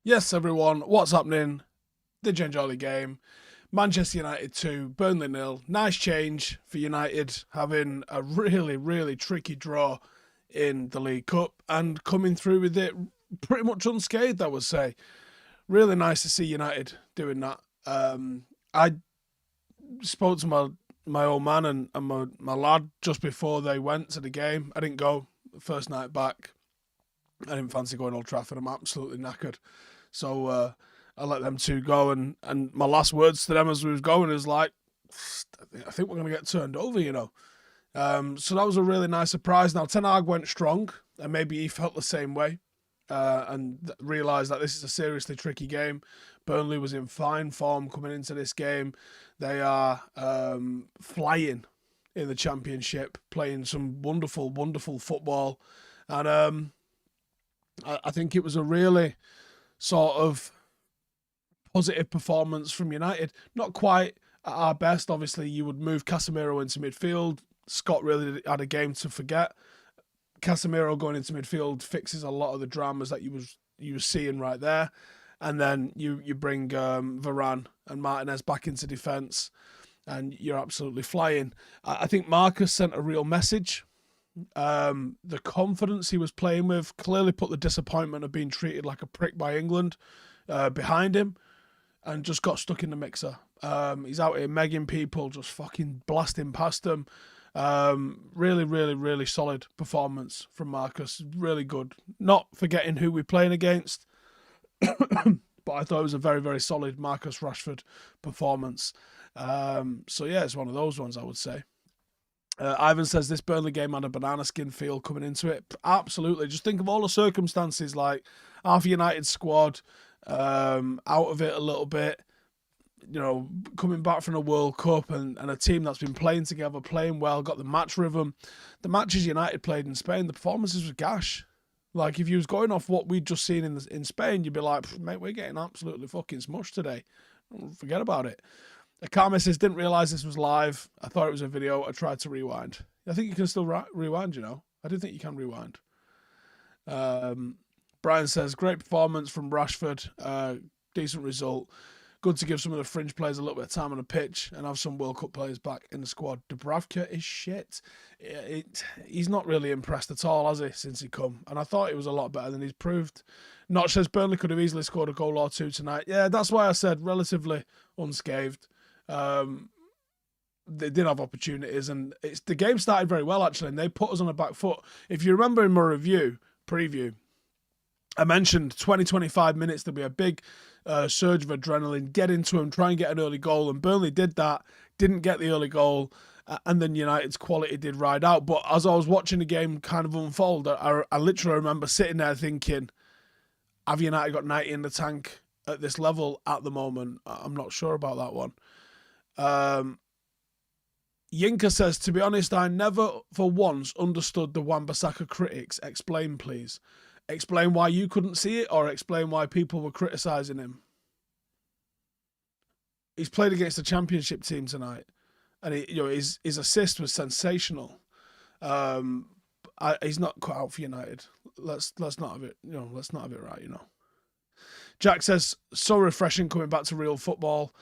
Yes, everyone, what's happening? Did you enjoy the game? Manchester United 2, Burnley 0. Nice change for United, having a really, really tricky draw in the League Cup and coming through with it pretty much unscathed, I would say. Really nice to see United doing that. I spoke to my old man and my lad just before they went to the game. I didn't go the first night back. I didn't fancy going Old Trafford. I'm absolutely knackered. So I let them two go. And my last words to them as we was going is like, I think we're going to get turned over, you know. So that was a really nice surprise. Now, Ten Hag went strong, and maybe he felt the same way and realised that this is a seriously tricky game. Burnley was in fine form coming into this game. They are flying in the Championship, playing some wonderful, wonderful football. And I think it was a really sort of positive performance from United. Not quite at our best. Obviously, you would move Casemiro into midfield. Scott really had a game to forget. Casemiro going into midfield fixes a lot of the dramas that you were seeing right there. And then you bring Varane and Martinez back into defence, and you're absolutely flying. I think Marcus sent a real message. The confidence he was playing with clearly put the disappointment of being treated like a prick by England behind him, and just got stuck in the mixer. He's out here megging people, just fucking blasting past them. Really, really, really solid performance from Marcus. Really good. Not forgetting who we're playing against, but I thought it was a very, very solid Marcus Rashford performance. So yeah, it's one of those ones, I would say. Ivan says this Burnley game had a banana skin feel coming into it. Absolutely. Just think of all the circumstances, like half United squad out of it a little bit, you know, coming back from a World Cup and a team that's been playing together, playing well, got the match rhythm. The matches United played in Spain, the performances were gash. Like, if you was going off what we'd just seen in Spain, you'd be like, mate, we're getting absolutely fucking smushed today. Forget about it. Akame says, didn't realise this was live. I thought it was a video. I tried to rewind. I think you can still rewind, you know. I do think you can rewind. Brian says, great performance from Rashford. Decent result. Good to give some of the fringe players a little bit of time on the pitch and have some World Cup players back in the squad. Dubravka is shit. He's not really impressed at all, has he, since he come? And I thought he was a lot better than he's proved. Notch says Burnley could have easily scored a goal or two tonight. Yeah, that's why I said relatively unscathed. They did have opportunities, and the game started very well, actually, and they put us on the back foot. If you remember in my preview, I mentioned 20-25 minutes, there'll be a big surge of adrenaline, get into them, try and get an early goal, and Burnley did that, didn't get the early goal, and then United's quality did ride out. But as I was watching the game kind of unfold, I literally remember sitting there thinking, have United got 90 in the tank at this level at the moment? I'm not sure about that one. Yinka says, to be honest, I never for once understood the Wan-Bissaka critics. Explain, please. Explain why you couldn't see it, or explain why people were criticising him. He's played against a Championship team tonight, and his assist was sensational. He's not cut out for United. Let's not have it. Let's not have it right. Jack says, so refreshing coming back to real football.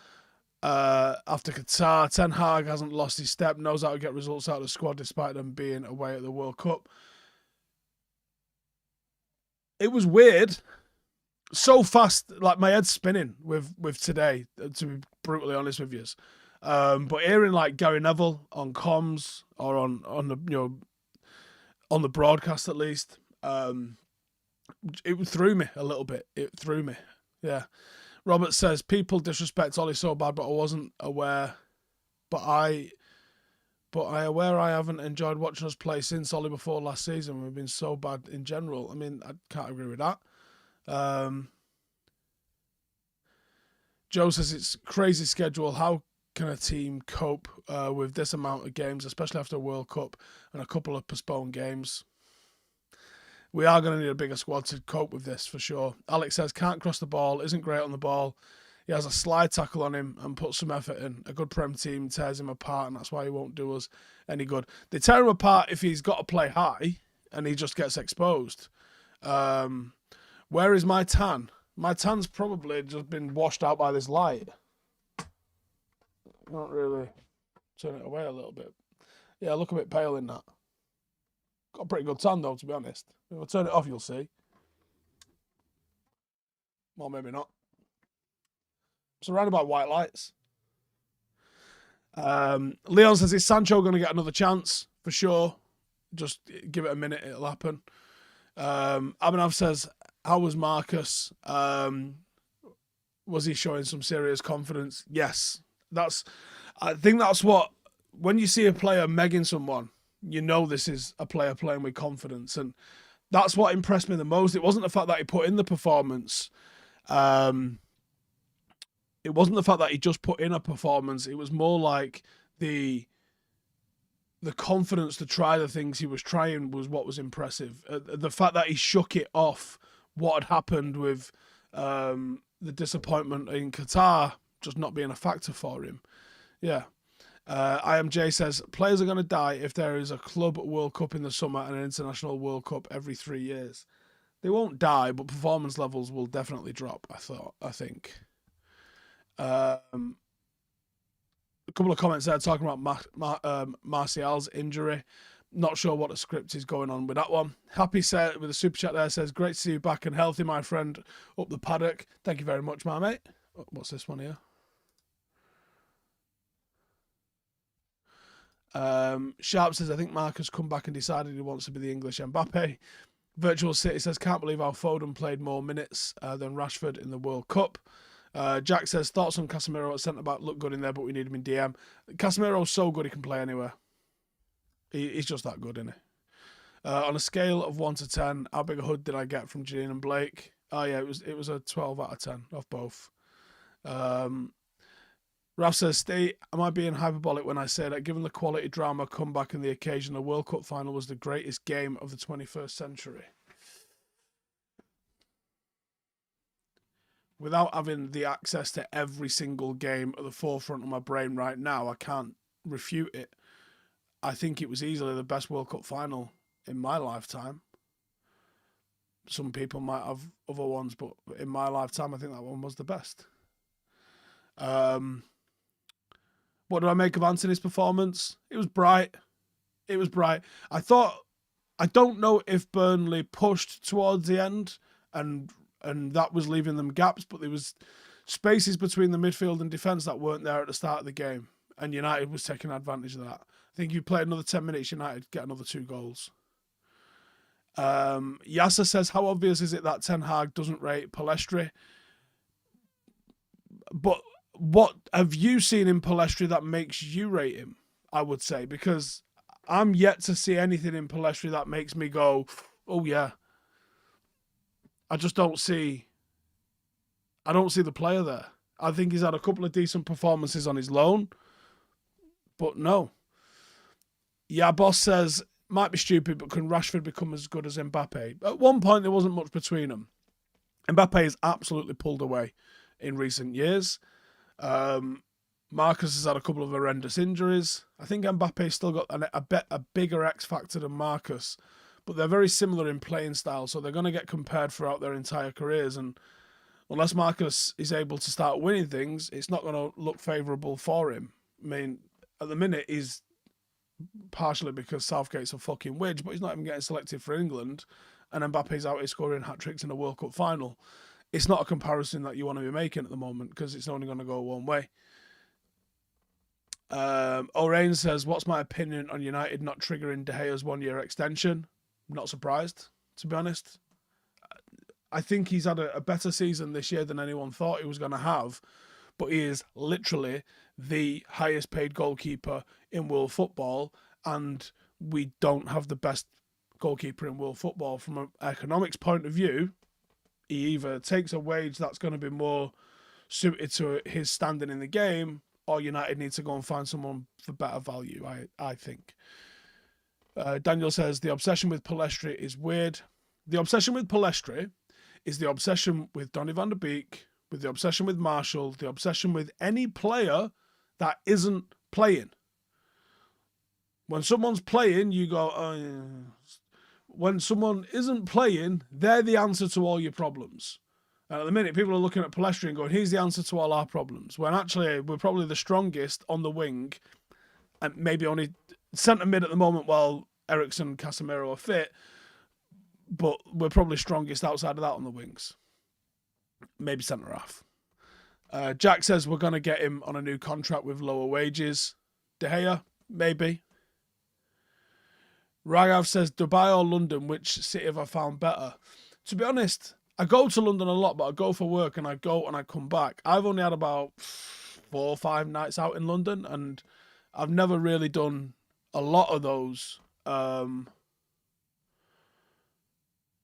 After Qatar, Ten Hag hasn't lost his step, knows how to get results out of the squad despite them being away at the World Cup. It was weird. So fast, like my head's spinning with today, to be brutally honest with you. But hearing like Gary Neville on comms or on the on the broadcast at least, it threw me a little bit. It threw me. Yeah. Robert says, people disrespect Ollie so bad, but I wasn't aware. But I haven't enjoyed watching us play since Ollie before last season. We've been so bad in general. I mean, I can't agree with that. Joe says, it's crazy schedule. How can a team cope with this amount of games, especially after a World Cup and a couple of postponed games? We are going to need a bigger squad to cope with this, for sure. Alex says, can't cross the ball, isn't great on the ball. He has a slide tackle on him and puts some effort in. A good Prem team tears him apart, and that's why he won't do us any good. They tear him apart if he's got to play high and he just gets exposed. Where is my tan? My tan's probably just been washed out by this light. Not really. Turn it away a little bit. Yeah, I look a bit pale in that. Got a pretty good tan though, to be honest. If I turn it off, you'll see. Well, maybe not. Surrounded by white lights. Leon says, is Sancho going to get another chance? For sure. Just give it a minute, it'll happen. Abhinav says, how was Marcus? Was he showing some serious confidence? Yes. I think that's what, when you see a player megging someone, you know this is a player playing with confidence. And that's what impressed me the most. It wasn't the fact that he put in the performance. It wasn't the fact that he just put in a performance. It was more like the confidence to try the things he was trying was what was impressive. The fact that he shook it off what had happened with the disappointment in Qatar just not being a factor for him. Yeah. IMJ says, players are going to die if there is a club World Cup in the summer and an international World Cup every 3 years. They won't die, but performance levels will definitely drop, I think. A couple of comments there talking about Martial's injury. Not sure what the script is going on with that one. Happy said with a super chat there says, great to see you back and healthy, my friend, up the paddock. Thank you very much, my mate. What's this one here? Sharp says, I think Marcus come back and decided he wants to be the English Mbappe. Virtual City says, can't believe how Foden played more minutes than Rashford in the World Cup. Jack says, thoughts on Casemiro at centre-back, look good in there, but we need him in DM. Casemiro's so good he can play anywhere. He's just that good, isn't he? On a scale of 1 to 10, how big a hood did I get from Janine and Blake? Oh yeah, it was a 12 out of 10 off both. Ralph says, Steve, am I being hyperbolic when I say that given the quality drama, comeback and the occasion, the World Cup final was the greatest game of the 21st century? Without having the access to every single game at the forefront of my brain right now, I can't refute it. I think it was easily the best World Cup final in my lifetime. Some people might have other ones, but in my lifetime, I think that one was the best. What do I make of Anthony's performance? It was bright. It was bright. I don't know if Burnley pushed towards the end and that was leaving them gaps, but there was spaces between the midfield and defence that weren't there at the start of the game, and United was taking advantage of that. I think if you played another 10 minutes, United get another 2 goals. Yasser says, how obvious is it that Ten Hag doesn't rate Pellistri? But what have you seen in Pellistri that makes you rate him, I would say? Because I'm yet to see anything in Pellistri that makes me go, oh yeah. I don't see the player there. I think he's had a couple of decent performances on his loan, but no. Yeah, boss says, might be stupid, but can Rashford become as good as Mbappe? At one point, there wasn't much between them. Mbappe has absolutely pulled away in recent years. Marcus has had a couple of horrendous injuries. I think Mbappe's still got a bigger X factor than Marcus, but they're very similar in playing style, so they're going to get compared throughout their entire careers. And unless Marcus is able to start winning things, it's not going to look favourable for him. I mean, at the minute, he's partially because Southgate's a fucking widge, but he's not even getting selected for England, and Mbappe's out here scoring hat-tricks in a World Cup final. It's not a comparison that you want to be making at the moment because it's only going to go one way. O'Rain says, what's my opinion on United not triggering De Gea's 1-year extension? I'm not surprised, to be honest. I think he's had a better season this year than anyone thought he was going to have, but he is literally the highest paid goalkeeper in world football, and we don't have the best goalkeeper in world football. From an economics point of view, he either takes a wage that's going to be more suited to his standing in the game, or United needs to go and find someone for better value, I think. Daniel says, the obsession with Pellistri is weird. The obsession with Pellistri is the obsession with Donny van der Beek, with the obsession with Marshall, the obsession with any player that isn't playing. When someone's playing, you go, oh, yeah. When someone isn't playing, they're the answer to all your problems. And at the minute, people are looking at Palestri and going, he's the answer to all our problems. When actually, we're probably the strongest on the wing, and maybe only centre mid at the moment while Eriksen and Casemiro are fit, but we're probably strongest outside of that on the wings. Maybe centre half. Jack says we're going to get him on a new contract with lower wages. De Gea, maybe. Raghav says Dubai or London, which city have I found better? To be honest, I go to London a lot, but I go for work and I go and I come back. I've only had about 4 or 5 nights out in London, and I've never really done a lot of those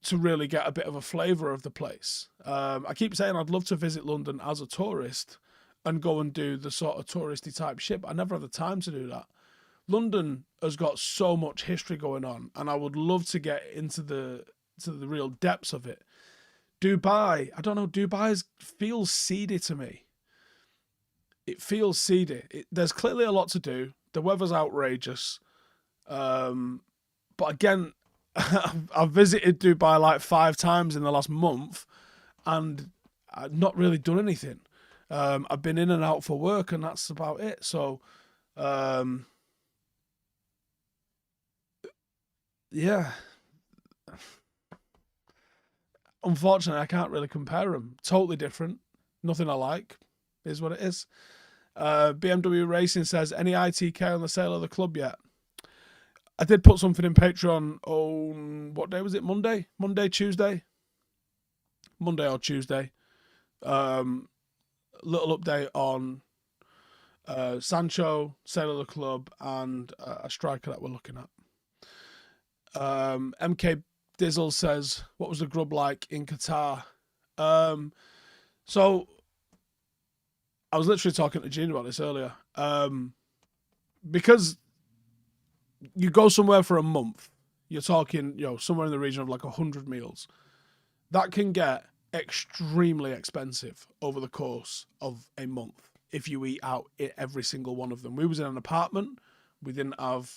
to really get a bit of a flavour of the place. I keep saying I'd love to visit London as a tourist and go and do the sort of touristy type shit, but I never had the time to do that. London has got so much history going on, and I would love to get into the real depths of it. Dubai, I don't know, Dubai feels seedy to me. It feels seedy. There's clearly a lot to do. The weather's outrageous. But again, I've visited Dubai like 5 times in the last month, and I've not really done anything. I've been in and out for work, and that's about it. So, yeah. Unfortunately, I can't really compare them. Totally different. Nothing I like. Is what it is. BMW Racing says, any ITK on the sale of the club yet? I did put something in Patreon on, what day was it? Monday? Tuesday? Monday or Tuesday. Little update on Sancho, sale of the club, and a striker that we're looking at. MK Dizzle says, what was the grub like in Qatar? So, I was literally talking to Gene about this earlier. Because you go somewhere for a month, you're talking, somewhere in the region of like 100 meals. That can get extremely expensive over the course of a month if you eat out at every single one of them. We was in an apartment. We didn't have,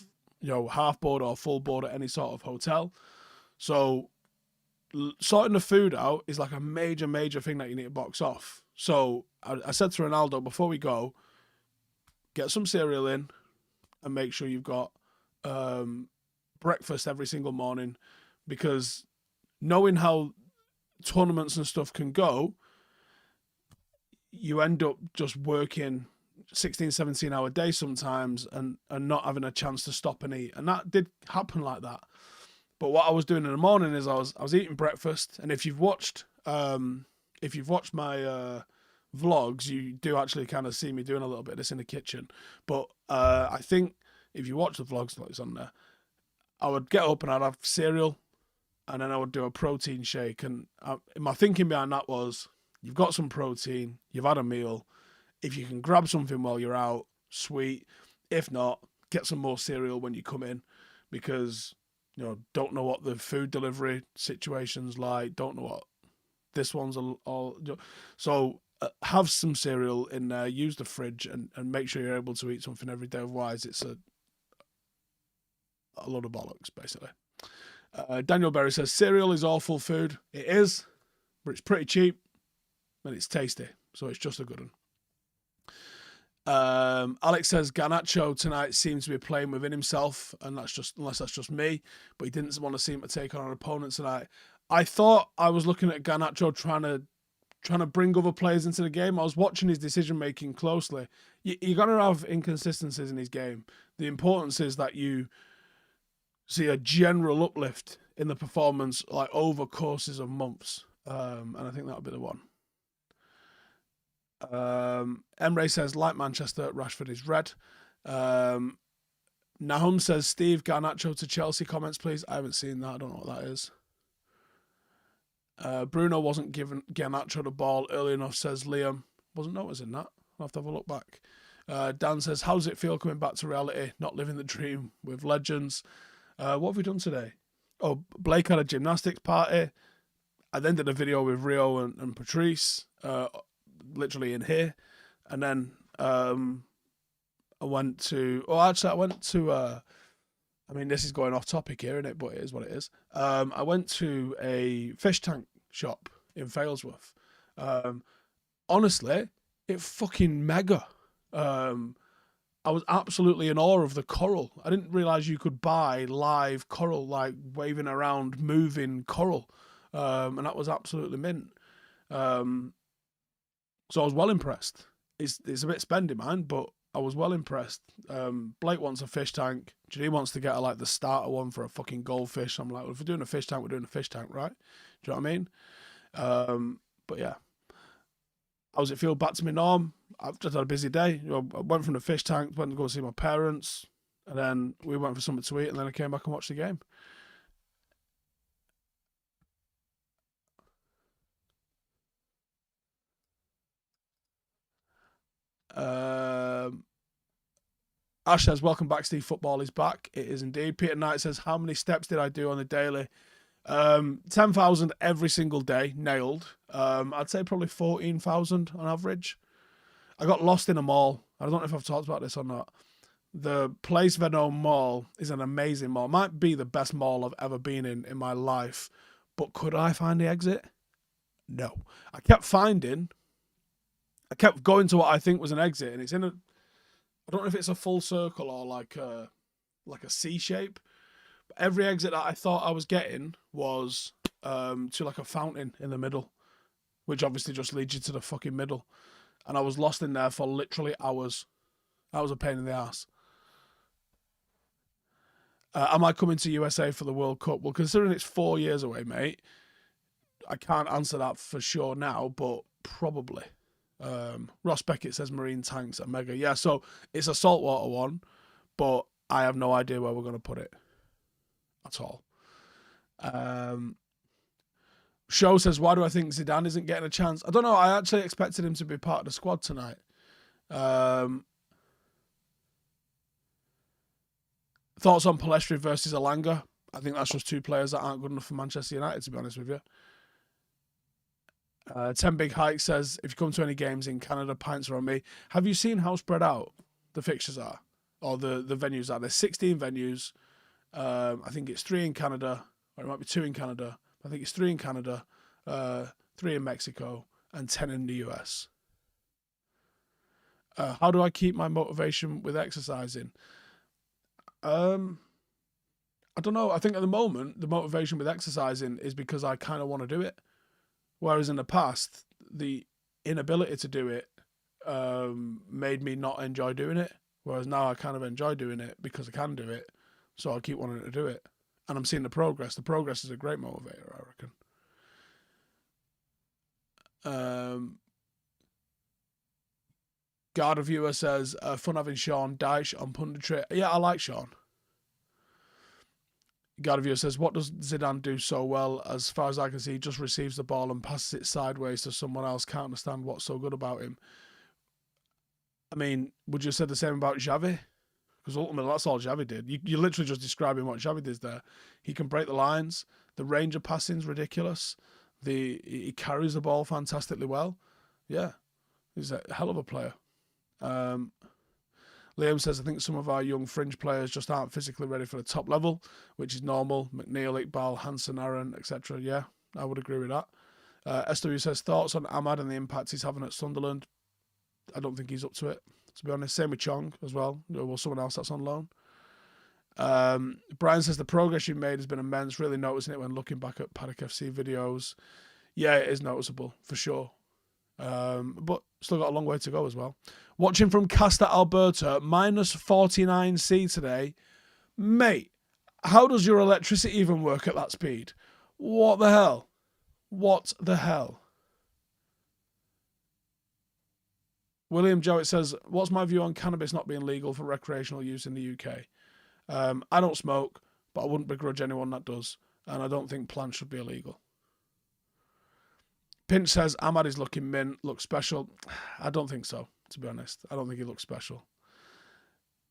half board or full board at any sort of hotel. So sorting the food out is like a major, major thing that you need to box off. So I said to Ronaldo, before we go, get some cereal in and make sure you've got breakfast every single morning, because knowing how tournaments and stuff can go, you end up just working 16, 17 hour days sometimes and not having a chance to stop and eat. And that did happen like that. But what I was doing in the morning is I was eating breakfast, and if you've watched my vlogs, you do actually kind of see me doing a little bit of this in the kitchen. But I think if you watch the vlogs, like it's on there, I would get up and I'd have cereal, and then I would do a protein shake. And my thinking behind that was, you've got some protein, you've had a meal. If you can grab something while you're out, sweet. If not, get some more cereal when you come in, because don't know what the food delivery situation's like. Don't know what this one's all. So have some cereal in there. Use the fridge and make sure you're able to eat something every day. Otherwise, it's a load of bollocks, basically. Daniel Berry says, cereal is awful food. It is, but it's pretty cheap and it's tasty. So it's just a good one. Alex says Garnacho tonight seems to be playing within himself, and unless that's just me, but he didn't want to seem to take on an opponent tonight. I thought I was looking at Garnacho trying to bring other players into the game. I was watching his decision making closely. You're gonna have inconsistencies in his game. The importance is that you see a general uplift in the performance, like over courses of months, and I think that'll be the one. Emre says, like Manchester, Rashford is red. Nahum says, Steve, Garnacho to Chelsea comments, please. I haven't seen that. I don't know what that is. Bruno wasn't giving Garnacho the ball early enough, says Liam. Wasn't noticing that. I'll have to have a look back. Dan says, how does it feel coming back to reality, not living the dream with legends? What have we done today? Oh, Blake had a gymnastics party. I then did a video with Rio and Patrice. Literally in here, and then I went to this is going off topic here, isn't it? But it is what it is. I went to a fish tank shop in Failsworth, Um, honestly, it fucking mega. Um, I was absolutely in awe of the coral. I didn't realize you could buy live coral, like waving around, moving coral, and that was absolutely mint. Um, so I was well impressed. It's a bit spendy, man, but I was well impressed. Blake wants a fish tank. Janine wants to get like the starter one for a fucking goldfish. I'm like, well, if we're doing a fish tank, we're doing a fish tank, right? Do you know what I mean? But yeah, how does it feel? Back to me norm. I've just had a busy day. I went from the fish tank, went to go see my parents, and then we went for something to eat, and then I came back and watched the game. Um, Ash says, "Welcome back, Steve. Football is back. It is indeed." Peter Knight says, "How many steps did I do on the daily?" 10,000 every single day, nailed. I'd say probably 14,000 on average. I got lost in a mall. I don't know if I've talked about this or not. The Place Vendôme Mall is an amazing mall. Might be the best mall I've ever been in my life. But could I find the exit? No. I kept finding. I kept going to what I think was an exit, and it's in a. I don't know if it's a full circle or like a C shape. But every exit that I thought I was getting was to like a fountain in the middle, which obviously just leads you to the fucking middle. And I was lost in there for literally hours. That was a pain in the ass. Am I coming to USA for the World Cup? Well, considering it's 4 years away, mate, I can't answer that for sure now, but probably. Ross Beckett says marine tanks are mega. Yeah, so it's a saltwater one, but I have no idea where we're going to put it at all. Show says, why do I think Zidane isn't getting a chance? I don't know. I actually expected him to be part of the squad tonight. Thoughts on Palestri versus Alanga? I think that's just two players that aren't good enough for Manchester United, to be honest with you. 10 Big Hike says, if you come to any games in Canada, pints are on me. Have you seen how spread out the fixtures are? Or the venues are? There's 16 venues. I think it's 3 in Canada, or it might be 2 in Canada. I think it's 3 in Canada, 3 in Mexico, and 10 in the US. How do I keep my motivation with exercising? I don't know. I think at the moment, the motivation with exercising is because I kind of want to do it. Whereas in the past, the inability to do it made me not enjoy doing it. Whereas now I kind of enjoy doing it because I can do it. So I keep wanting to do it. And I'm seeing the progress. The progress is a great motivator, I reckon. Garda Viewer says, fun having Sean Dyche on Punditry. Yeah, I like Sean. Garda Viewer says, what does Zidane do so well? As far as I can see, he just receives the ball and passes it sideways to someone else. Can't understand what's so good about him. I mean, would you have said the same about Xavi? Because ultimately, that's all Xavi did. You're literally just describing what Xavi does there. He can break the lines. The range of passing is ridiculous. He carries the ball fantastically well. Yeah, he's a hell of a player. Liam says, I think some of our young fringe players just aren't physically ready for the top level, which is normal. McNeil, Iqbal, Hansen, Aaron, etc. Yeah, I would agree with that. SW says, thoughts on Ahmad and the impact he's having at Sunderland? I don't think he's up to it, to be honest. Same with Chong as well, or someone else that's on loan. Brian says, the progress you've made has been immense. Really noticing it when looking back at Paddock FC videos. Yeah, it is noticeable, for sure. But still got a long way to go as well. Watching from Castor, Alberta, minus 49C today. Mate, how does your electricity even work at that speed? What the hell? What the hell? William Jowett says, what's my view on cannabis not being legal for recreational use in the UK? I don't smoke, but I wouldn't begrudge anyone that does. And I don't think plants should be illegal. Pinch says, Ahmad is looking mint, looks special. I don't think so, to be honest. I don't think he looks special.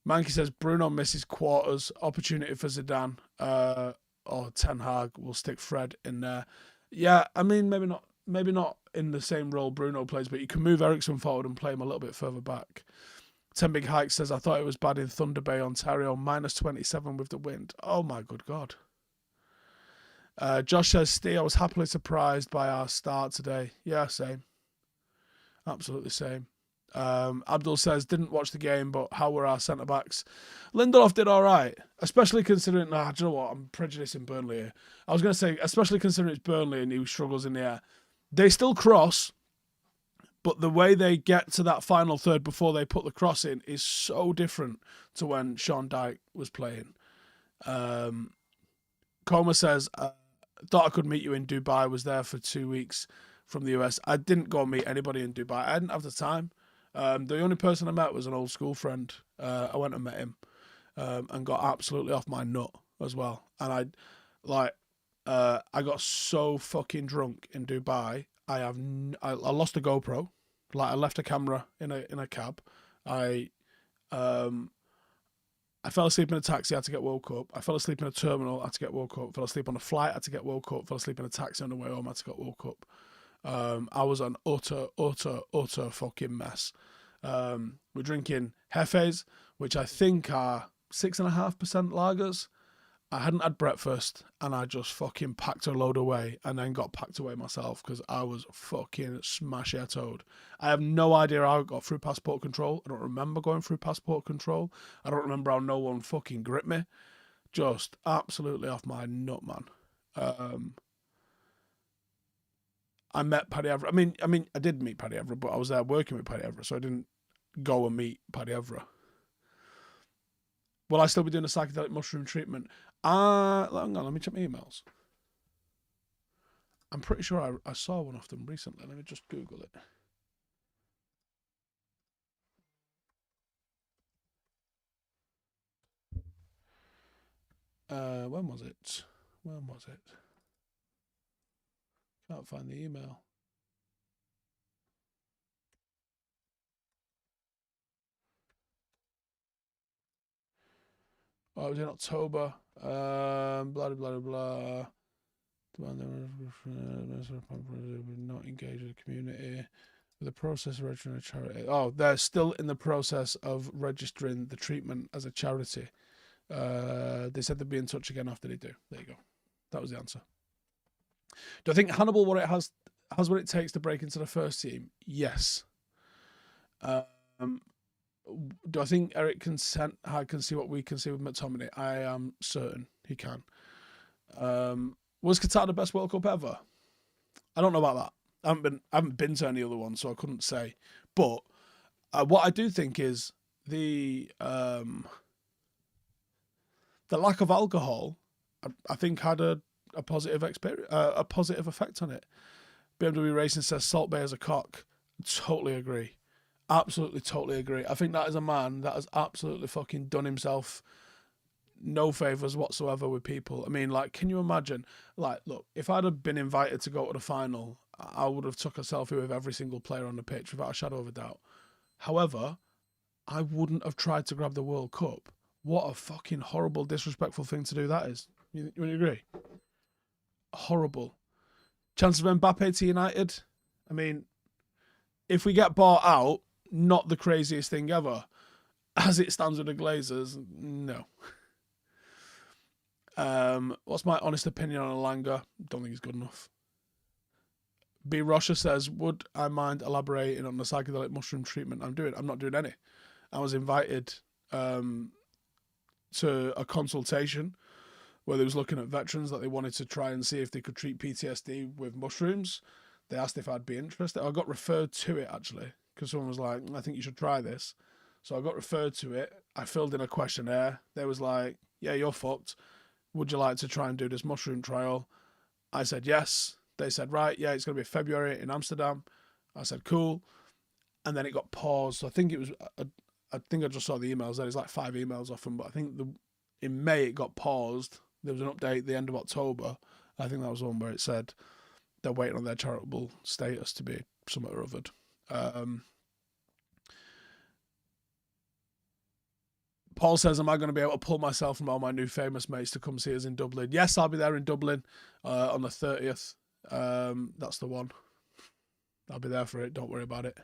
Mankey says, Bruno misses quarters. Opportunity for Zidane. Or Ten Hag will stick Fred in there. Yeah, I mean, maybe not in the same role Bruno plays, but you can move Eriksen forward and play him a little bit further back. 10 Big Hike says, I thought it was bad in Thunder Bay, Ontario, minus 27 with the wind. Oh my good God. Josh says, Steve, I was happily surprised by our start today. Yeah, same. Absolutely same. Abdul says, didn't watch the game, but how were our centre-backs? Lindelof did all right, especially considering, do you know what, I'm prejudicing Burnley here. I was going to say, especially considering it's Burnley and he struggles in the air. They still cross, but the way they get to that final third before they put the cross in is so different to when Sean Dyche was playing. Coma says, thought I could meet you in Dubai, was there for 2 weeks from the US. I didn't go and meet anybody in Dubai. I didn't have the time. The only person I met was an old school friend. I went and met him and got absolutely off my nut as well. And I got so fucking drunk in Dubai. I lost a GoPro. Like I left a camera in a cab. I fell asleep in a taxi, had to get woke up. I fell asleep in a terminal, had to get woke up. Fell asleep on a flight, had to get woke up. Fell asleep in a taxi on the way home, had to get woke up. I was an utter fucking mess. We're drinking Hefes, which I think are 6.5% lagers. I hadn't had breakfast and I just fucking packed a load away and then got packed away myself because I was fucking smash-toed. I have no idea how I got through passport control. I don't remember going through passport control. I don't remember how no one fucking gripped me. Just absolutely off my nut, man. I met Paddy Evra. I mean, I did meet Paddy Evra, but I was there working with Paddy Evra, so I didn't go and meet Paddy Evra. Will I still be doing a psychedelic mushroom treatment? Hang on, let me check my emails. I'm pretty sure I saw one of them recently. Let me just Google it. When was it? Can't find the email. Oh, it was in October. Blah, blah, blah, blah. Not engaged with the community. With the process of registering a charity. Oh, they're still in the process of registering the treatment as a charity. They said they'd be in touch again after they do. There you go. That was the answer. Do I think Hannibal has what it takes to break into the first team? Yes. Do I think Eric can see what we can see with McTominay? I am certain he can. Was Qatar the best World Cup ever? I don't know about that. I haven't been to any other one, so I couldn't say. But what I do think is the lack of alcohol, I think had a positive experience, a positive effect on it. BMW Racing says Salt Bay is a cock. Totally agree. Absolutely, totally agree. I think that is a man that has absolutely fucking done himself no favours whatsoever with people. I mean, like, can you imagine? Like, look, if I'd have been invited to go to the final, I would have took a selfie with every single player on the pitch without a shadow of a doubt. However, I wouldn't have tried to grab the World Cup. What a fucking horrible, disrespectful thing to do that is. You agree? Horrible. Chance of Mbappe to United? I mean, if we get bought out, not the craziest thing ever. As it stands with the Glazers, no. What's my honest opinion on Alanga? Don't think he's good enough. B. Rocha says, would I mind elaborating on the psychedelic mushroom treatment I'm doing? I'm not doing any. I was invited to a consultation where they was looking at veterans that they wanted to try and see if they could treat PTSD with mushrooms. They asked if I'd be interested. I got referred to it, actually, because someone was like, I think you should try this. So I got referred to it. I filled in a questionnaire. They was like, yeah, you're fucked. Would you like to try and do this mushroom trial? I said yes. They said, right, yeah, it's going to be February in Amsterdam. I said, cool. And then it got paused. So I think it was, I think I just saw the emails there. There's like 5 emails off them, but I think in May it got paused. There was an update at the end of October. I think that was the one where it said they're waiting on their charitable status to be somewhat or other. Paul says, am I going to be able to pull myself from all my new famous mates to come see us in Dublin? Yes, I'll be there in Dublin on the 30th. That's the one. I'll be there for it. Don't worry about it.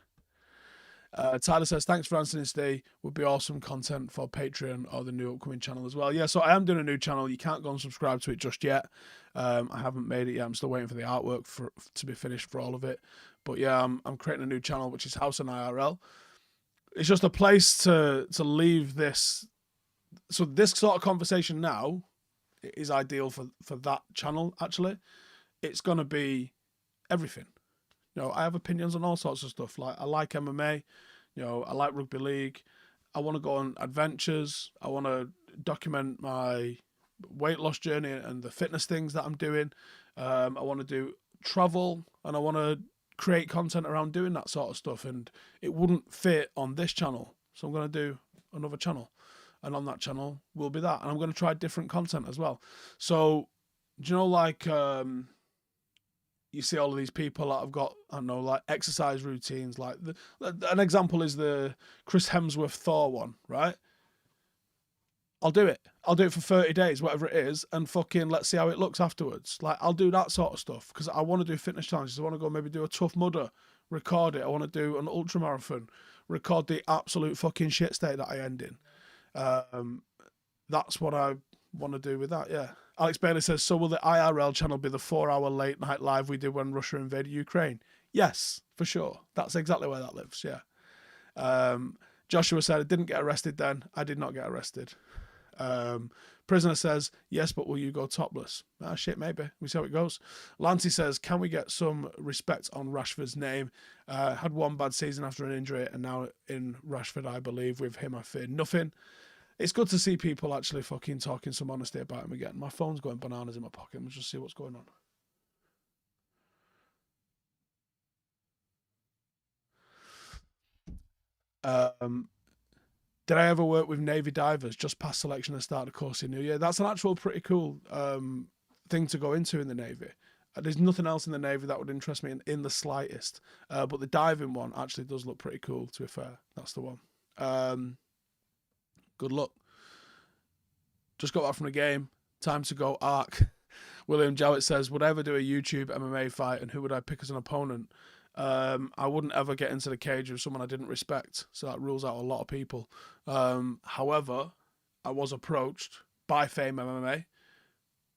Tyler says, thanks for answering, Steve. Would be awesome content for Patreon or the new upcoming channel as well. Yeah, so I am doing a new channel. You can't go and subscribe to it just yet. I haven't made it yet. I'm still waiting for the artwork to be finished for all of it. But yeah, I'm creating a new channel, which is Howson IRL. It's just a place to leave this. So this sort of conversation now is ideal for that channel, actually. It's going to be everything. You know, I have opinions on all sorts of stuff. Like, I like MMA, you know, I like rugby league. I want to go on adventures. I want to document my weight loss journey and the fitness things that I'm doing. I want to do travel, and I want to create content around doing that sort of stuff. And it wouldn't fit on this channel, so I'm going to do another channel, and on that channel will be that. And I'm going to try different content as well. So, do you know, like, you see all of these people that have got, I don't know, like exercise routines. Like an example is the Chris Hemsworth Thor one, right? I'll do it. I'll do it for 30 days, whatever it is, and fucking let's see how it looks afterwards. Like, I'll do that sort of stuff because I want to do fitness challenges. I want to go maybe do a Tough Mudder, record it. I want to do an ultra marathon, record the absolute fucking shit state that I end in. That's what I want to do with that, yeah. Alex Bailey says, so will the IRL channel be the 4-hour late night live we did when Russia invaded Ukraine? Yes, for sure. That's exactly where that lives, yeah. Joshua said, I didn't get arrested then. I did not get arrested. Prisoner says, yes, but will you go topless? Ah, shit, maybe. We see how it goes. Lancy says, can we get some respect on Rashford's name? Had one bad season after an injury, and now in Rashford, I believe. With him, I fear nothing. It's good to see people actually fucking talking some honesty about him again. My phone's going bananas in my pocket. Let's just see what's going on. Did I ever work with Navy divers just past selection and start a course in New Year? That's an actual pretty cool thing to go into in the Navy. There's nothing else in the Navy that would interest me in the slightest. But the diving one actually does look pretty cool, to be fair. That's the one. Good luck. Just got back from the game. Time to go arc. William Jowett says, would I ever do a YouTube MMA fight, and who would I pick as an opponent? I wouldn't ever get into the cage with someone I didn't respect, so that rules out a lot of people. However, I was approached by Fame MMA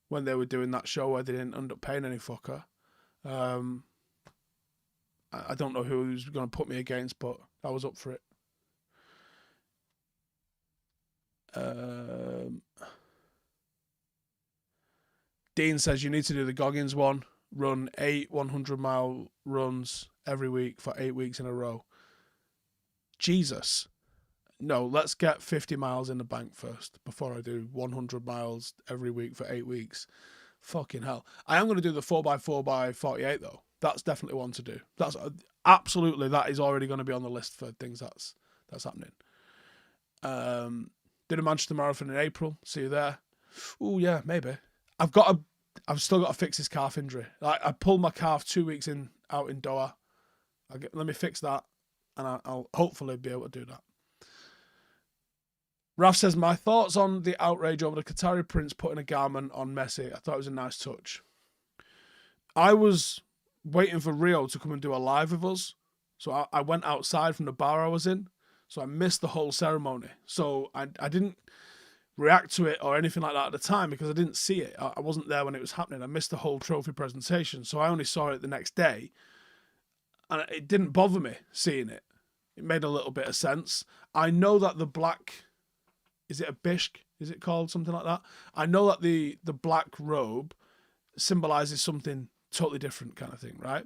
when they were doing that show where they didn't end up paying any fucker. I don't know who was going to put me against, but I was up for it. Dean says you need to do the Goggins one. Run 8 100-mile runs every week for 8 weeks in a row. Jesus. No, let's get 50 miles in the bank first before I do 100 miles every week for 8 weeks. Fucking hell. I am going to do the 4x4x48 though. That's definitely one to do. That's absolutely, that is already going to be on the list for things that's happening. Did a Manchester Marathon in April. See you there. Oh yeah, maybe. I've still got to fix this calf injury. Like, I pulled my calf 2 weeks out in Doha. Let me fix that, and I'll hopefully be able to do that. Raf says, my thoughts on the outrage over the Qatari prince putting a garment on Messi. I thought it was a nice touch. I was waiting for Rio to come and do a live with us, so I went outside from the bar I was in, so I missed the whole ceremony. So I didn't react to it or anything like that at the time because I didn't see it. I wasn't there when it was happening. I missed the whole trophy presentation, so I only saw it the next day, and it didn't bother me seeing it. It made a little bit of sense. I know that the black, is it a bishk? Is it called something like that? I know that the black robe symbolizes something totally different kind of thing, right?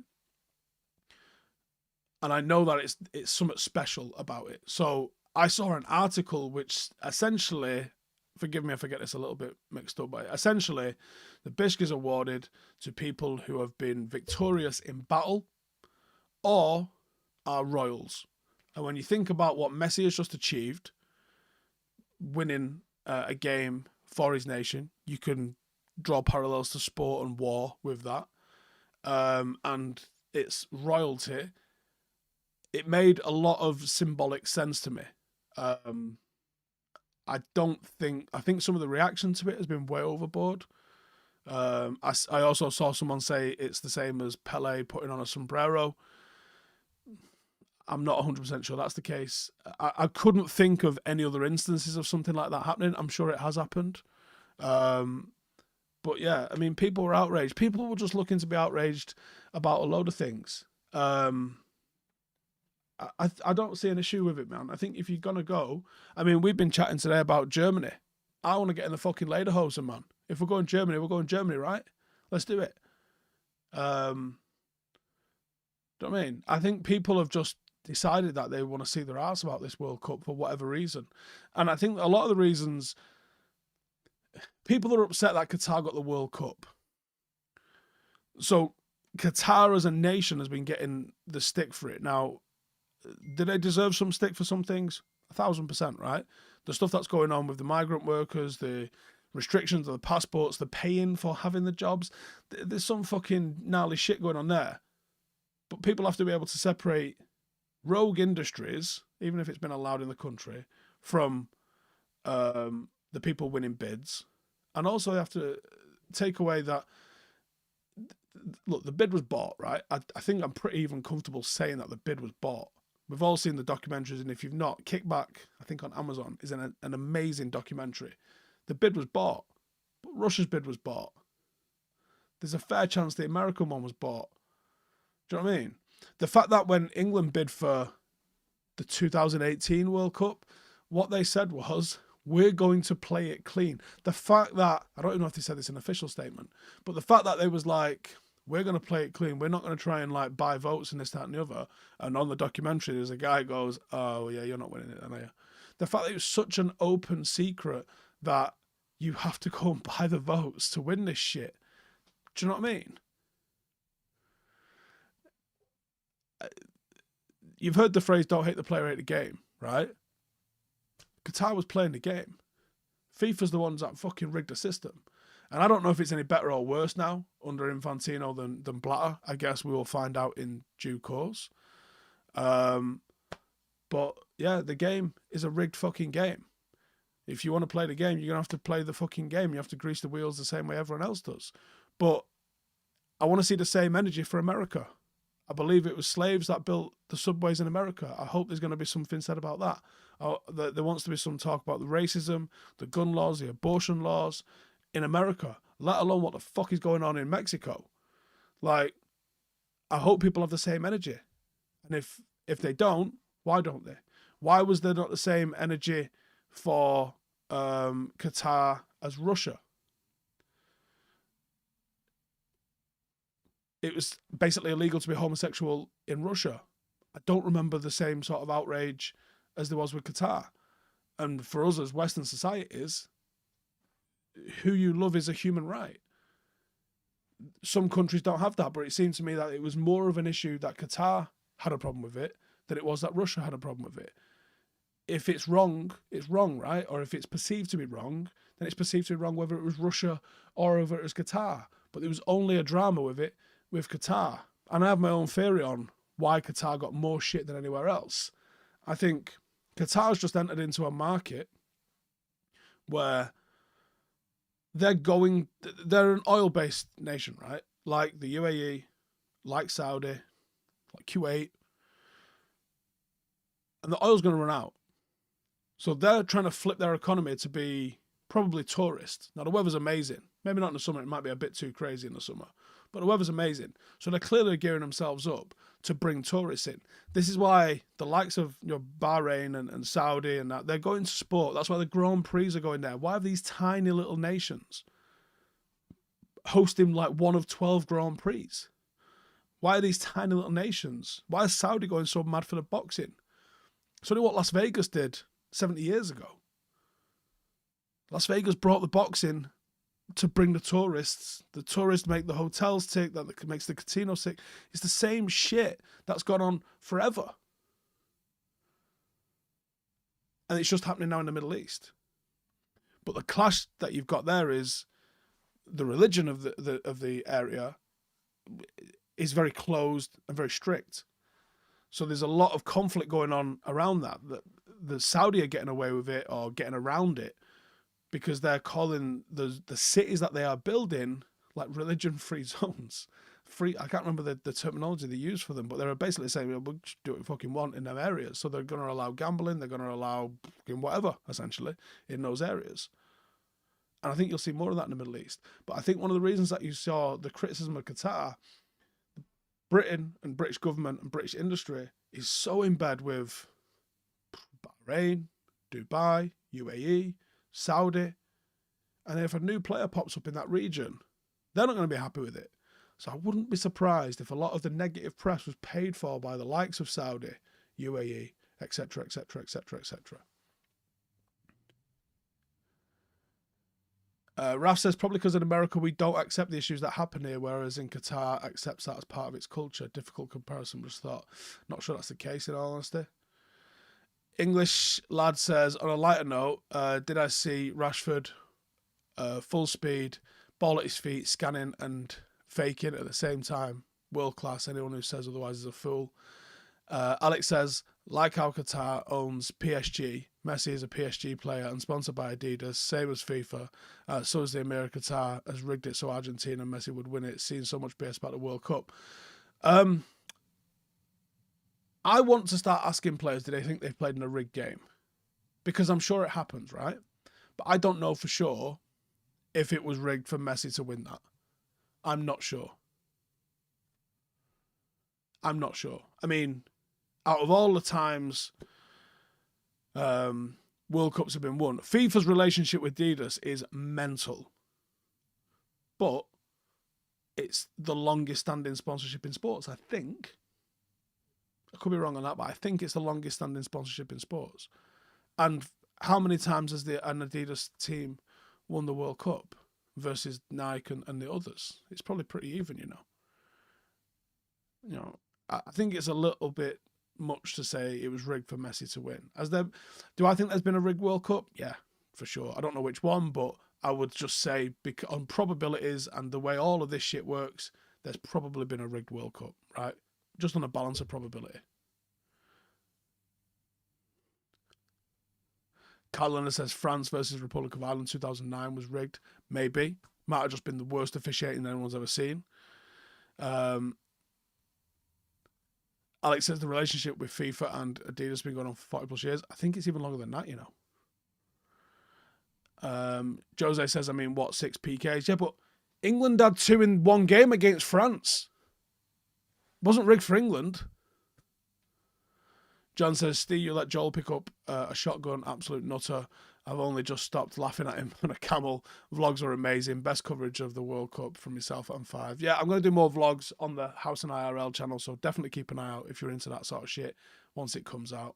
And I know that it's something special about it. So I saw an article which essentially, forgive me if I get this a little bit mixed up, but essentially the Bishk is awarded to people who have been victorious in battle or are royals. And when you think about what Messi has just achieved, winning a game for his nation, you can draw parallels to sport and war with that. And its royalty, it made a lot of symbolic sense to me. I think some of the reaction to it has been way overboard. I also saw someone say it's the same as Pele putting on a sombrero. I'm not 100% sure that's the case. I couldn't think of any other instances of something like that happening. I'm sure it has happened. But yeah, I mean, people were outraged. People were just looking to be outraged about a load of things. I don't see an issue with it, man. I think if you're going to go, I mean, we've been chatting today about Germany. I want to get in the fucking lederhosen, man. If we're going Germany, we're going Germany, right? Let's do it. Do you know what I mean? I think people have just decided that they want to see their arse about this World Cup for whatever reason. And I think a lot of the reasons, people are upset that Qatar got the World Cup. So Qatar as a nation has been getting the stick for it. Now, do they deserve some stick for some things? 1,000%, right? The stuff that's going on with the migrant workers, the restrictions of the passports, the paying for having the jobs, there's some fucking gnarly shit going on there. But people have to be able to separate rogue industries, even if it's been allowed in the country, from the people winning bids. And also they have to take away that, look, the bid was bought, right? I think I'm pretty even comfortable saying that the bid was bought. We've all seen the documentaries, and if you've not, Kickback, I think on Amazon, is an amazing documentary. The bid was bought, but Russia's bid was bought. There's a fair chance the American one was bought. Do you know what I mean? The fact that when England bid for the 2018 World Cup, what they said was, we're going to play it clean. The fact that, I don't even know if they said this in an official statement, but the fact that they was like, we're going to play it clean. We're not going to try and like buy votes and this, that, and the other. And on the documentary, there's a guy who goes, oh yeah, you're not winning it, are you? The fact that it was such an open secret that you have to go and buy the votes to win this shit. Do you know what I mean? You've heard the phrase, don't hate the player, hate the game, right? Qatar was playing the game. FIFA's the ones that fucking rigged the system. And I don't know if it's any better or worse now under Infantino than Blatter. I guess we will find out in due course. But yeah, the game is a rigged fucking game. If you want to play the game, you're going to have to play the fucking game. You have to grease the wheels the same way everyone else does. But I want to see the same energy for America. I believe it was slaves that built the subways in America. I hope there's going to be something said about that. There wants to be some talk about the racism, the gun laws, the abortion laws in America, let alone what the fuck is going on in Mexico. Like, I hope people have the same energy. And if they don't, why don't they? Why was there not the same energy for Qatar as Russia? It was basically illegal to be homosexual in Russia. I don't remember the same sort of outrage as there was with Qatar. And for us as Western societies, who you love is a human right. Some countries don't have that, but it seemed to me that it was more of an issue that Qatar had a problem with it than it was that Russia had a problem with it. If it's wrong, right? Or if it's perceived to be wrong, then it's perceived to be wrong whether it was Russia or whether it was Qatar. But there was only a drama with it with Qatar. And I have my own theory on why Qatar got more shit than anywhere else. I think Qatar's just entered into a market where they're an oil-based nation, right? Like the UAE, like Saudi, like Kuwait. And the oil's going to run out. So they're trying to flip their economy to be probably tourist. Now, the weather's amazing. Maybe not in the summer. It might be a bit too crazy in the summer. But the weather's amazing. So they're clearly gearing themselves up to bring tourists in. This is why the likes of Bahrain and Saudi and that, they're going to sport. That's why the Grand Prix are going there. Why have these tiny little nations hosting like one of 12 Grand Prix? Why are these tiny little nations? Why is Saudi going so mad for the boxing? So do what Las Vegas did 70 years ago. Las Vegas brought the boxing to bring the tourists. The tourists make the hotels tick, that makes the casinos tick. It's the same shit that's gone on forever. And it's just happening now in the Middle East. But the clash that you've got there is the religion of the area is very closed and very strict. So there's a lot of conflict going on around that. The Saudi are getting away with it or getting around it because they're calling the cities that they are building like religion-free zones. free. I can't remember the terminology they use for them, but they're basically saying, well, we'll just do what we fucking want in them areas. So they're going to allow gambling, they're going to allow fucking whatever, essentially, in those areas. And I think you'll see more of that in the Middle East. But I think one of the reasons that you saw the criticism of Qatar, Britain and British government and British industry is so in bed with Bahrain, Dubai, UAE, Saudi. And if a new player pops up in that region, they're not going to be happy with it. So I wouldn't be surprised if a lot of the negative press was paid for by the likes of Saudi, UAE, etc., etc., etc., etc. Raf says, probably because in America we don't accept the issues that happen here, whereas in Qatar accepts that as part of its culture. Difficult comparison, just thought. Not sure that's the case, in all honesty. English lad says, on a lighter note, did I see Rashford full speed, ball at his feet, scanning and faking at the same time? World class. Anyone who says otherwise is a fool. Alex says, like how Qatar owns PSG, Messi is a PSG player and sponsored by Adidas, same as FIFA. So is the Emir of Qatar has rigged it so Argentina and Messi would win it. Seeing so much BS about the World Cup. I want to start asking players, do they think they've played in a rigged game? Because I'm sure it happens, right? But I don't know for sure if it was rigged for Messi to win that. I'm not sure. I mean, out of all the times World Cups have been won, FIFA's relationship with Adidas is mental. But it's the longest standing sponsorship in sports, I think. I could be wrong on that, but I think it's the longest standing sponsorship in sports. And how many times has an Adidas team won the World Cup versus Nike and the others? It's probably pretty even, you know. I think it's a little bit much to say it was rigged for Messi to win. Do I think there's been a rigged World Cup? Yeah, for sure. I don't know which one, but I would just say on probabilities and the way all of this shit works, there's probably been a rigged World Cup, right? Just on a balance of probability. Carl Leonard says France versus Republic of Ireland 2009 was rigged. Maybe. Might have just been the worst officiating anyone's ever seen. Alex says the relationship with FIFA and Adidas has been going on for 40 plus years. I think it's even longer than that, you know. Jose says, 6 PKs? Yeah, but England had 2 in one game against France. It wasn't rigged for England. John says, Steve, you let Joel pick up a shotgun. Absolute nutter. I've only just stopped laughing at him on a camel. Vlogs are amazing. Best coverage of the World Cup from myself and 5. Yeah, I'm going to do more vlogs on the Howson IRL channel, so definitely keep an eye out if you're into that sort of shit once it comes out.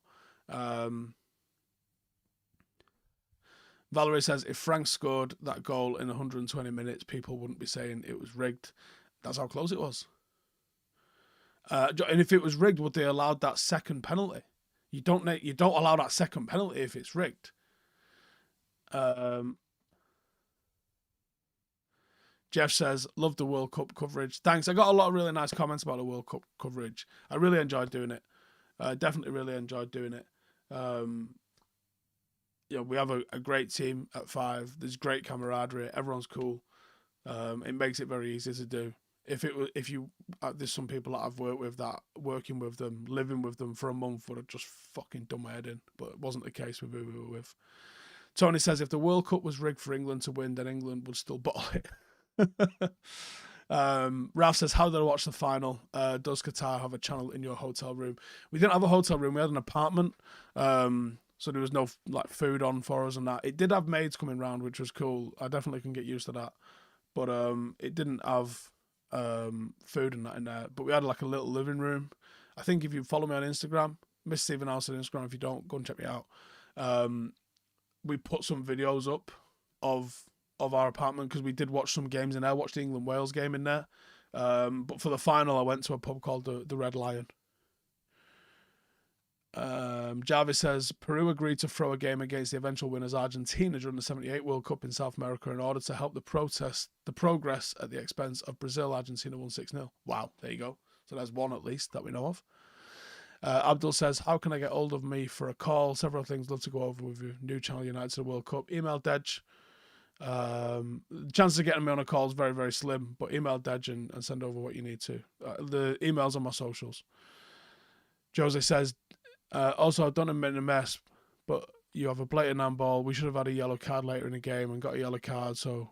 Valerie says, if Frank scored that goal in 120 minutes, people wouldn't be saying it was rigged. That's how close it was. And if it was rigged, would they allow that second penalty? You don't allow that second penalty if it's rigged. Jeff says, love the World Cup coverage. Thanks. I got a lot of really nice comments about the World Cup coverage. I really enjoyed doing it. Definitely really enjoyed doing it. We have a great team at 5. There's great camaraderie. Everyone's cool. It makes it very easy to do. There's some people that I've worked with that working with them, living with them for a month would have just fucking done my head in, but it wasn't the case with who we were with. Tony says, if the World Cup was rigged for England to win, then England would still bottle it. Ralph says, how did I watch the final? Does Qatar have a channel in your hotel room? We didn't have a hotel room. We had an apartment. So there was no food on for us and that. It did have maids coming round, which was cool. I definitely can get used to that. But it didn't have food and that in there. But we had a little living room. I think if you follow me on Instagram, Miss Stephen Howson on Instagram, if you don't, go and check me out. We put some videos up of our apartment because we did watch some games in there. Watched the England-Wales game in there. But for the final, I went to a pub called the Red Lion. Jarvis says, Peru agreed to throw a game against the eventual winners Argentina during the 78 World Cup in South America in order to help the progress at the expense of Brazil. Argentina won 6-0. Wow, there you go. So there's one at least that we know of. Abdul says, how can I get hold of me for a call? Several things love to go over with you. New channel United to the World Cup. Email Dej. Chances of getting me on a call is very, very slim, but email Dej and send over what you need to. The email's on my socials. Jose says, also, I don't admit a mess, but you have a blatant handball. We should have had a yellow card later in the game and got a yellow card, so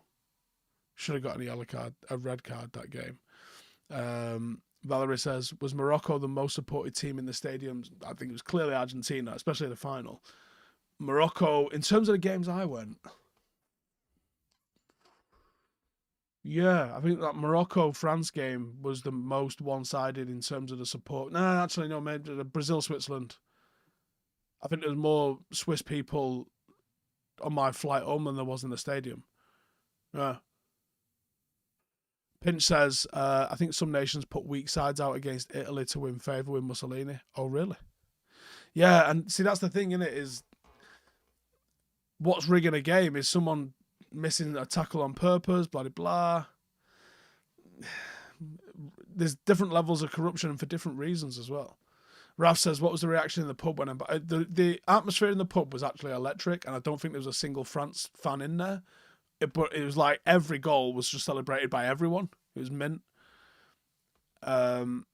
should have gotten a red card that game. Valerie says, was Morocco the most supported team in the stadium? I think it was clearly Argentina, especially the final. Morocco, in terms of the games I went, yeah, I think that Morocco-France game was the most one-sided in terms of the support. No, actually, no, maybe Brazil-Switzerland. I think there was more Swiss people on my flight home than there was in the stadium. Yeah. Pinch says, I think some nations put weak sides out against Italy to win favour with Mussolini. Oh, really? Yeah, and see, that's the thing, innit, is what's rigging a game is someone missing a tackle on purpose, blah, blah, blah. There's different levels of corruption for different reasons as well. Raf says, what was the reaction in the pub when the atmosphere in the pub was actually electric, and I don't think there was a single France fan in there. But it was like every goal was just celebrated by everyone. It was mint. Brian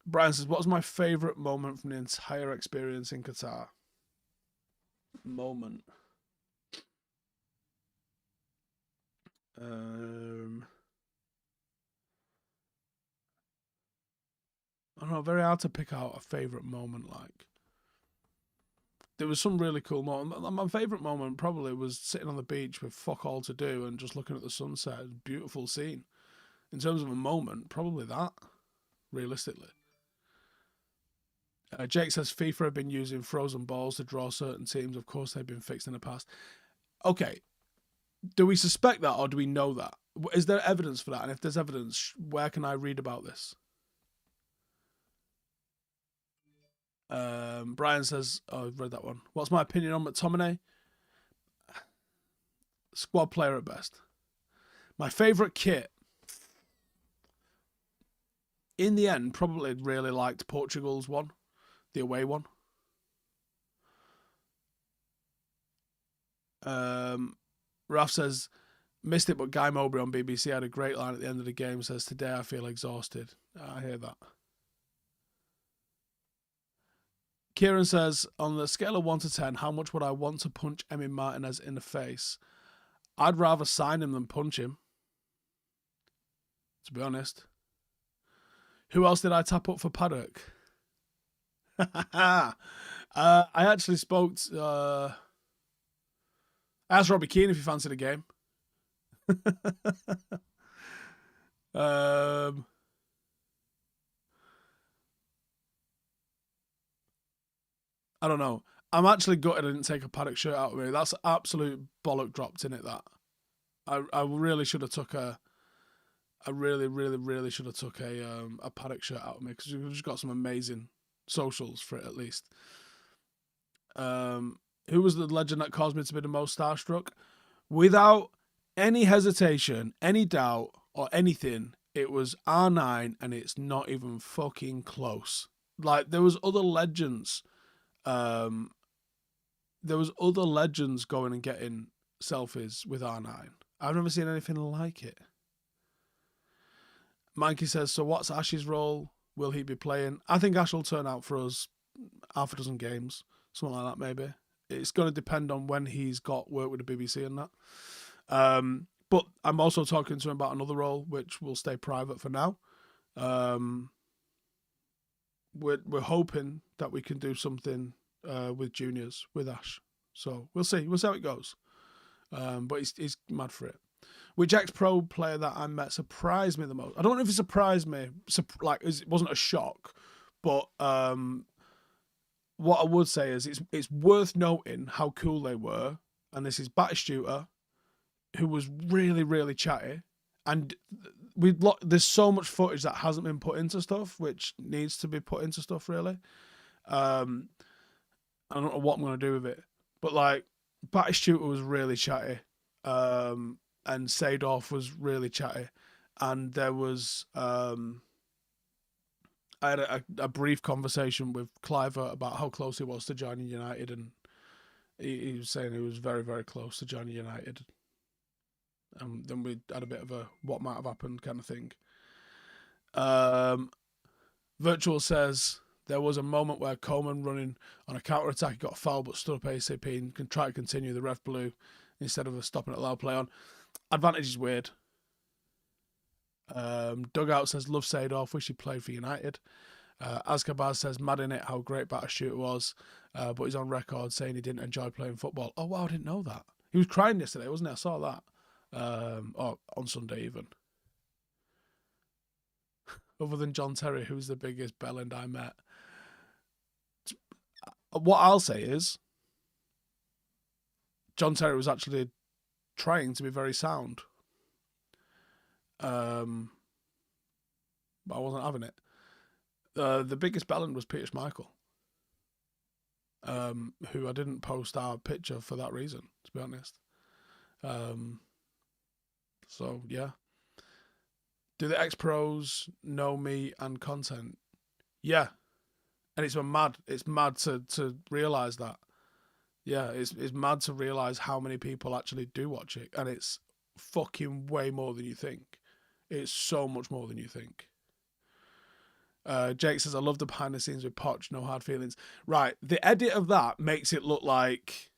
says, what was my favourite moment from the entire experience in Qatar? Moment. I don't know, very hard to pick out a favourite moment like. There was some really cool moment. My favourite moment probably was sitting on the beach with fuck all to do and just looking at the sunset. Beautiful scene. In terms of a moment, probably that, realistically. Jake says FIFA have been using frozen balls to draw certain teams. Of course, they've been fixed in the past. Okay, do we suspect that or do we know that? Is there evidence for that? And if there's evidence, where can I read about this? Brian says, oh, I've read that one. What's my opinion on McTominay? Squad player at best. My favourite kit, in the end, probably really liked Portugal's one, the away one. Raf says, missed it, but Guy Mowbray on BBC had a great line at the end of the game. Says, today I feel exhausted. I hear that. Kieran says, on the scale of 1 to 10, how much would I want to punch Emi Martinez in the face? I'd rather sign him than punch him, to be honest. Who else did I tap up for Paddock? I actually spoke to... I asked Robbie Keane if he fancied a game. I don't know. I'm actually gutted I didn't take a Paddock shirt out of me. That's absolute bollock dropped in it, that. I really should have took a... I really should have took a Paddock shirt out of me because we've just got some amazing socials for it, at least. Who was the legend that caused me to be the most starstruck? Without any hesitation, any doubt, or anything, it was R9, and it's not even fucking close. Like, there was other legends. There was other legends going and getting selfies with R9. I've never seen anything like it. Mikey says, so what's Ash's role? Will he be playing? I think Ash will turn out for us half a dozen games. Something like that, maybe. It's going to depend on when he's got work with the BBC and that. But I'm also talking to him about another role, which will stay private for now. We're hoping that we can do something with juniors, with Ash. So we'll see. We'll see how it goes. But he's mad for it. Which ex-pro player that I met surprised me the most? I don't know if it surprised me, like it wasn't a shock, but what I would say is it's worth noting how cool they were. And this is Batistuta, who was really chatty, and there's so much footage that hasn't been put into stuff, which needs to be put into stuff really. I don't know what I'm gonna do with it, but like Batistuta was really chatty. And Seedorf was really chatty, and there was I had a brief conversation with Cliver about how close he was to joining United, and he was saying he was very close to joining United. Then we had a bit of a what might have happened kind of thing. Virtual says there was a moment where Coleman running on a counter attack got fouled but stood up ASAP and can try to continue. The ref blew instead of stopping it loud play on. Advantage is weird. Dugout says love Seedorf, wish he played for United. Azkabaz says mad in it how great batter shooter was, but he's on record saying he didn't enjoy playing football. Oh wow, I didn't know that. He was crying yesterday, wasn't he? I saw that. Or on Sunday even. Other than John Terry, who's the biggest bellend I met. What I'll say is, John Terry was actually trying to be very sound. But I wasn't having it. The biggest bellend was Peter Schmeichel, who I didn't post our picture for that reason, to be honest. So, yeah. Do the ex-pros know me and content? Yeah. And it's mad to realise that. Yeah, it's mad to realise how many people actually do watch it. And it's fucking way more than you think. It's so much more than you think. Jake says, I love the behind the scenes with Poch, no hard feelings. Right, the edit of that makes it look like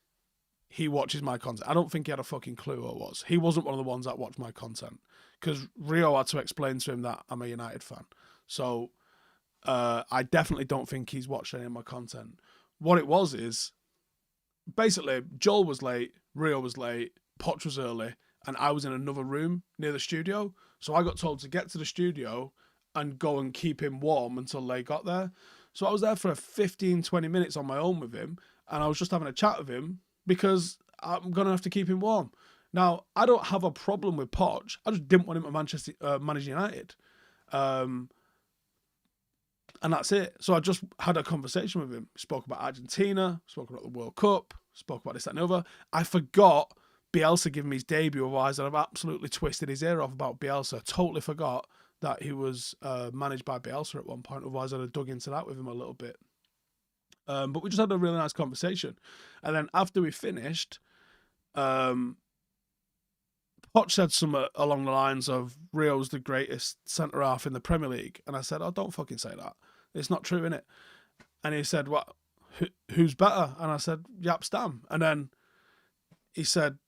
he watches my content. I don't think he had a fucking clue who I was. He wasn't one of the ones that watched my content. Because Rio had to explain to him that I'm a United fan. So I definitely don't think he's watched any of my content. What it was is, basically, Joel was late, Rio was late, Poch was early, and I was in another room near the studio. So I got told to get to the studio and go and keep him warm until they got there. So I was there for 15, 20 minutes on my own with him, and I was just having a chat with him because I'm going to have to keep him warm. Now, I don't have a problem with Poch. I just didn't want him to manage United. And that's it. So I just had a conversation with him. Spoke about Argentina, spoke about the World Cup, spoke about this, that, and the other. I forgot Bielsa giving me his debut, otherwise I'd have absolutely twisted his ear off about Bielsa. Totally forgot that he was managed by Bielsa at one point, otherwise I'd have dug into that with him a little bit. But we just had a really nice conversation. And then after we finished, Poch said something along the lines of Rio's the greatest centre-half in the Premier League. And I said, oh, don't fucking say that. It's not true, innit? And he said, what? Who's better? And I said, Yap Stam. And then he said,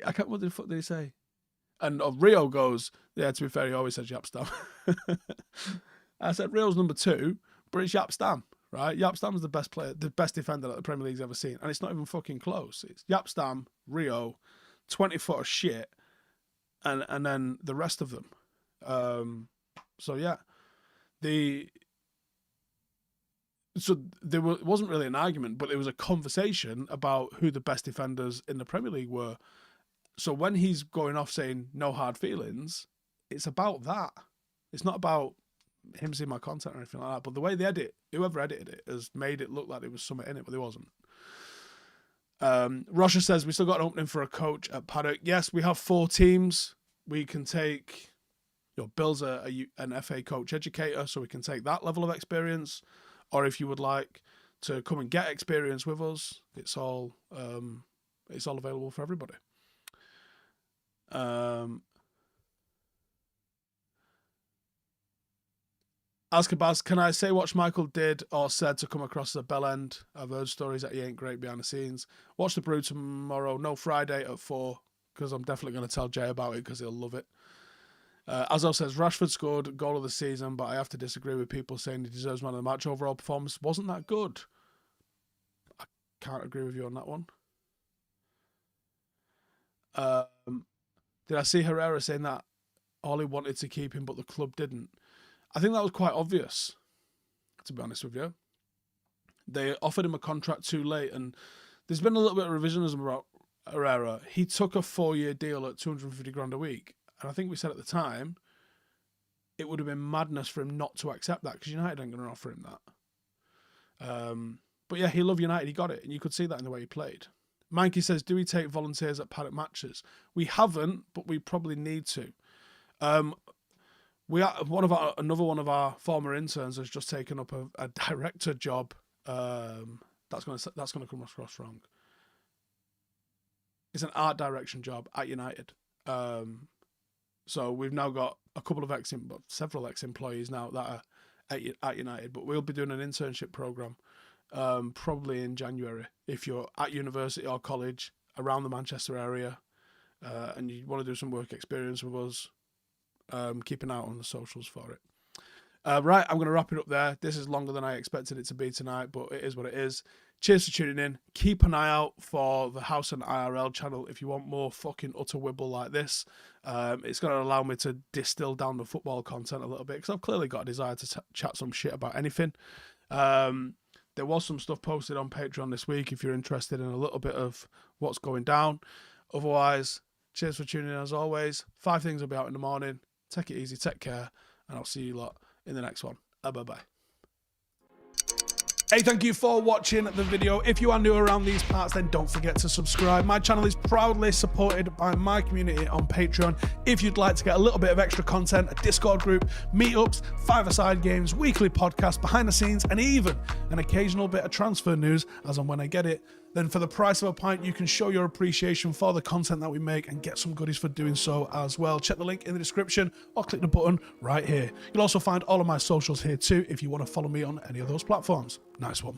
I can't, what the fuck did he say? And Rio goes, yeah, to be fair, he always says Yap Stam. I said, Rio's number 2, but it's Yap Stam. Right, Yap Stam's the best player, the best defender that the Premier League's ever seen, and it's not even fucking close. It's Yap Stam, Rio, 20-foot of shit, and then the rest of them. So yeah, it wasn't really an argument, but it was a conversation about who the best defenders in the Premier League were. So when he's going off saying no hard feelings, it's about that. It's not about him seeing my content or anything like that. But the way they edit, whoever edited it, has made it look like there was something in it, but there wasn't. Roger says, we still got an opening for a coach at Paddock. Yes, we have 4 teams. We can take, Bill's an FA coach educator, so we can take that level of experience. Or if you would like to come and get experience with us, it's all available for everybody. Azkabaz, can I say what Michael did or said to come across as a bell end? I've heard stories that he ain't great behind the scenes. Watch the Brew tomorrow. No, Friday at 4, because I'm definitely going to tell Jay about it because he'll love it. Azzo says, Rashford scored goal of the season, but I have to disagree with people saying he deserves man of the match. Overall performance wasn't that good. I can't agree with you on that one. Did I see Herrera saying that Ole wanted to keep him, but the club didn't? I think that was quite obvious, to be honest with you. They offered him a contract too late, and there's been a little bit of revisionism about Herrera. He took a 4-year deal at 250 grand a week, and I think we said at the time it would have been madness for him not to accept that, because United ain't going to offer him that. But yeah, he loved United. He got it, and you could see that in the way he played. Mikey says, do we take volunteers at Paddock matches? We haven't, but we probably need to. Another one of our former interns has just taken up a director job. That's gonna come across wrong. It's an art direction job at United. So we've now got a couple of several ex-employees now that are at United, but we'll be doing an internship program probably in January. If you're at university or college around the Manchester area and you want to do some work experience with us, keep an eye out on the socials for it. Right, I'm going to wrap it up there. This is longer than I expected it to be tonight, but it is what it is. Cheers for tuning in. Keep an eye out for the Howson IRL channel if you want more fucking utter wibble like this. It's going to allow me to distill down the football content a little bit, because I've clearly got a desire to chat some shit about anything. There was some stuff posted on Patreon this week if you're interested in a little bit of what's going down. Otherwise, cheers for tuning in as always. 5 things will be out in the morning. Take it easy, take care, and I'll see you lot in the next one. Bye-bye. Hey, thank you for watching the video. If you are new around these parts, then don't forget to subscribe. My channel is proudly supported by my community on Patreon. If you'd like to get a little bit of extra content, a Discord group, meetups, 5-a-side games, weekly podcasts, behind the scenes, and even an occasional bit of transfer news as and when I get it, then for the price of a pint, you can show your appreciation for the content that we make and get some goodies for doing so as well. Check the link in the description or click the button right here. You'll also find all of my socials here too if you want to follow me on any of those platforms. Nice one.